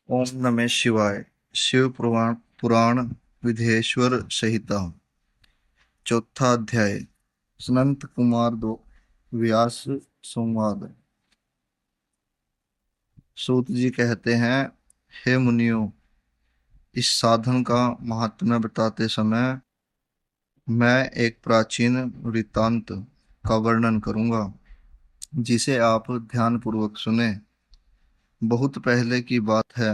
ओम नमः शिवाय। शिव पुराण पुराण विधेश्वर संहिता चौथा अध्याय। सनंत कुमार दो व्यास संवाद। सूत जी कहते हैं, हे मुनियों, इस साधन का महात्म्य बताते समय मैं एक प्राचीन वृत्तांत का वर्णन करूंगा, जिसे आप ध्यान पूर्वक सुने। बहुत पहले की बात है।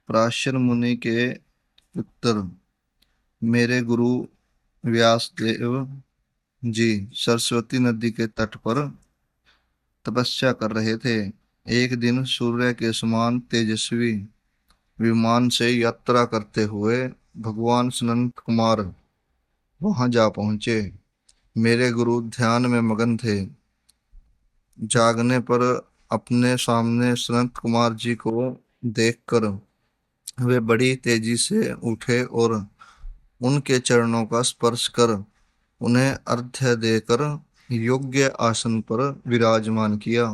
पराशर मुनि के उत्तर मेरे गुरु व्यास देव जी सरस्वती नदी के तट पर तपस्या कर रहे थे। एक दिन सूर्य के समान तेजस्वी विमान से यात्रा करते हुए भगवान सनत कुमार वहां जा पहुंचे। मेरे गुरु ध्यान में मगन थे। जागने पर अपने सामने सनत कुमार जी को देखकर वे बड़ी तेजी से उठे और उनके चरणों का स्पर्श कर उन्हें अर्घ्य देकर योग्य आसन पर विराजमान किया।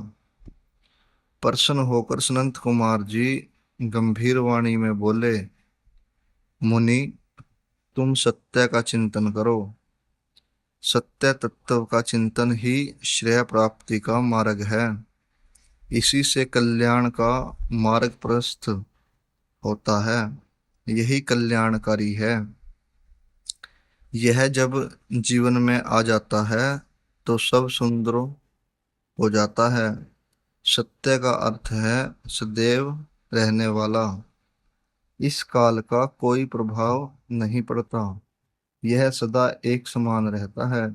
प्रसन्न होकर सनत कुमार जी गंभीर वाणी में बोले, मुनि, तुम सत्य का चिंतन करो। सत्य तत्व का चिंतन ही श्रेय प्राप्ति का मार्ग है। इसी से कल्याण का मार्ग प्रशस्त होता है। यही कल्याणकारी है। यह जब जीवन में आ जाता है तो सब सुंदर हो जाता है। सत्य का अर्थ है सदैव रहने वाला। इस काल का कोई प्रभाव नहीं पड़ता। यह सदा एक समान रहता है।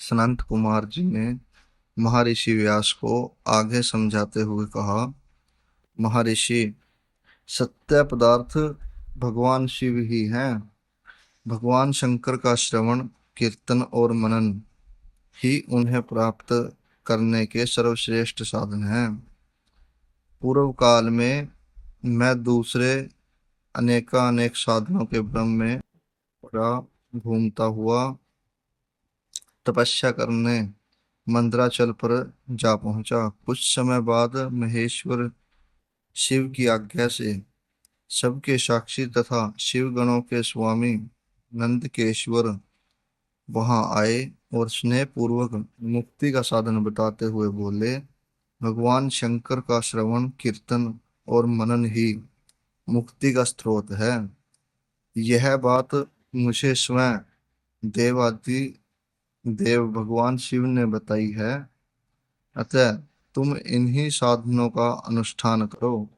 सनंत कुमार जी ने महर्षि व्यास को आगे समझाते हुए कहा, महर्षि, सत्य पदार्थ भगवान शिव ही हैं। भगवान शंकर का श्रवण, कीर्तन और मनन ही उन्हें प्राप्त करने के सर्वश्रेष्ठ साधन हैं। पूर्व काल में मैं दूसरे अनेकानेक साधनों के भ्रम में पड़ा घूमता हुआ तपस्या करने मंदराचल पर जा पहुंचा। कुछ समय बाद महेश्वर शिव की आज्ञा से सबके साक्षी तथा शिव गणों के स्वामी नंदकेश्वर वहां आए और स्नेह पूर्वक मुक्ति का साधन बताते हुए बोले, भगवान शंकर का श्रवण, कीर्तन और मनन ही मुक्ति का स्रोत है। यह बात मुझे स्वयं देवादि देव भगवान शिव ने बताई है। अतः तुम इन्हीं साधनों का अनुष्ठान करो।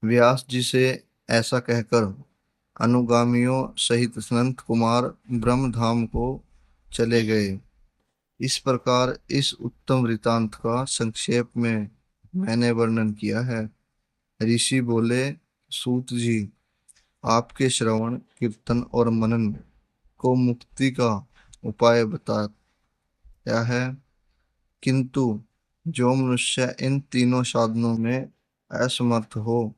व्यास जी से ऐसा कहकर अनुगामियों सहित संत कुमार ब्रह्म धाम को चले गए। इस प्रकार इस उत्तम वृतांत का संक्षेप में मैंने वर्णन किया है। ऋषि बोले, सूत जी, आपके श्रवण, कीर्तन और मनन को मुक्ति का उपाय बताया है, किंतु जो मनुष्य इन तीनों साधनों में असमर्थ हो,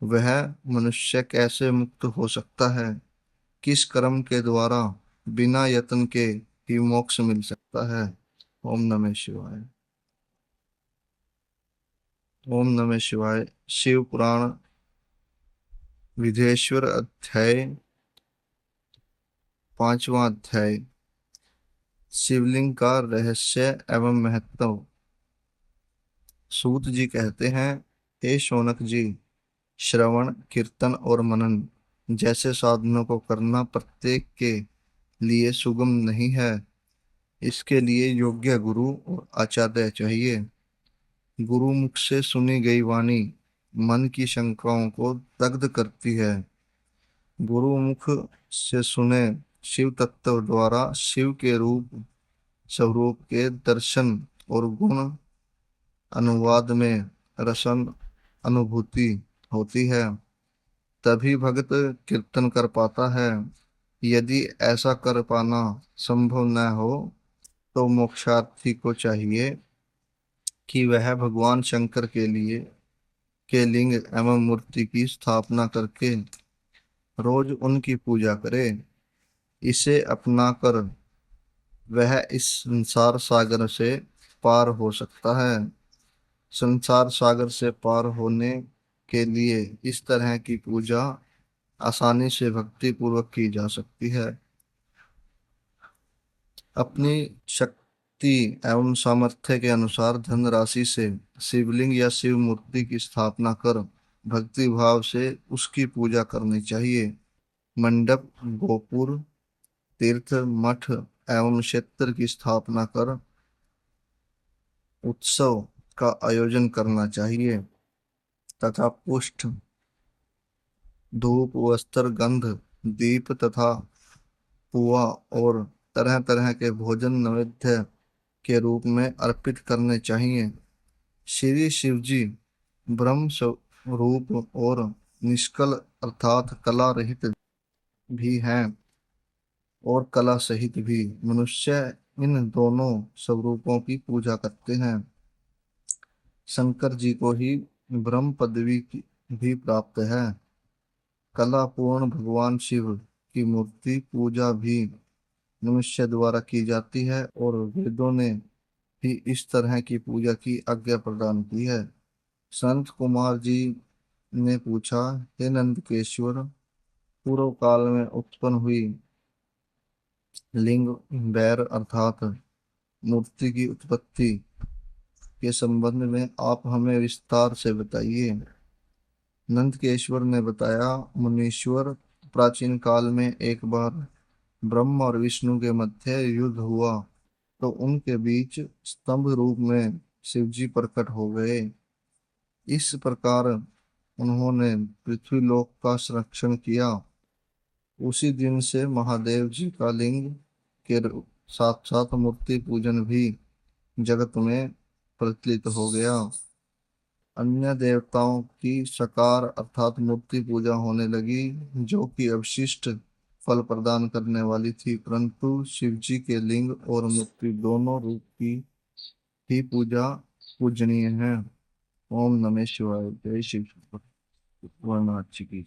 वह मनुष्य कैसे मुक्त हो सकता है? किस कर्म के द्वारा बिना यत्न के ही मोक्ष मिल सकता है? ओम नमः शिवाय। ओम नमः शिवाय। शिव पुराण विधेश्वर अध्याय, पांचवा अध्याय। शिवलिंग का रहस्य एवं महत्व। सूत जी कहते हैं, हे शौनक जी, श्रवण, कीर्तन और मनन जैसे साधनों को करना प्रत्येक के लिए सुगम नहीं है। इसके लिए योग्य गुरु और आचार्य चाहिए। गुरु मुख से सुनी गई वाणी मन की शंकाओं को दग्ध करती है। गुरु मुख से सुने शिव तत्व द्वारा शिव के रूप स्वरूप के दर्शन और गुण अनुवाद में रसन अनुभूति होती है। तभी भक्त कीर्तन कर पाता है। यदि ऐसा कर पाना संभव न हो तो मोक्षार्थी को चाहिए कि वह भगवान शंकर के लिंग एवं मूर्ति की स्थापना करके रोज उनकी पूजा करे। इसे अपना कर वह इस संसार सागर से पार हो सकता है। संसार सागर से पार होने के लिए इस तरह की पूजा आसानी से भक्ति पूर्वक की जा सकती है। अपनी शक्ति एवं सामर्थ्य के अनुसार धनराशि से शिवलिंग या शिव मूर्ति की स्थापना कर भक्ति भाव से उसकी पूजा करनी चाहिए। मंडप, गोपुर, तीर्थ, मठ एवं क्षेत्र की स्थापना कर उत्सव का आयोजन करना चाहिए तथा पुष्ट, धूप, वस्त्र, गंध, दीप तथा पुआ और तरह तरह के भोजन नैवेद्य के रूप में अर्पित करने चाहिए। श्री शिवजी ब्रह्म स्वरूप और निष्कल अर्थात कला रहित भी हैं और कला सहित भी। मनुष्य इन दोनों स्वरूपों की पूजा करते हैं। शंकर जी को ही ब्रह्म पदवी भी प्राप्त है। कला पूर्ण भगवान शिव की मूर्ति पूजा भी मनुष्य द्वारा की जाती है और वेदों ने भी इस तरह की पूजा की आज्ञा प्रदान की है। संत कुमार जी ने पूछा, हे नंदकेश्वर, पूर्व काल में उत्पन्न हुई लिंग बैर अर्थात मूर्ति की उत्पत्ति के संबंध में आप हमें विस्तार से बताइए। नंदकेश्वर ने बताया, मुनीश्वर, प्राचीन काल में एक बार ब्रह्मा और विष्णु के मध्य युद्ध हुआ तो उनके बीच स्तंभ रूप में शिवजी प्रकट हो गए। इस प्रकार उन्होंने पृथ्वीलोक का संरक्षण किया। उसी दिन से महादेव जी का लिंग के साथ साथ मूर्ति पूजन भी जगत में प्रचलित हो गया। अन्य देवताओं की सकार अर्थात मूर्ति पूजा होने लगी जो कि अवशिष्ट फल प्रदान करने वाली थी, परंतु शिव जी के लिंग और मूर्ति दोनों रूप की ही पूजा पूजनीय है। ओम नमः शिवाय। जय शिव। वरना अच्छी की।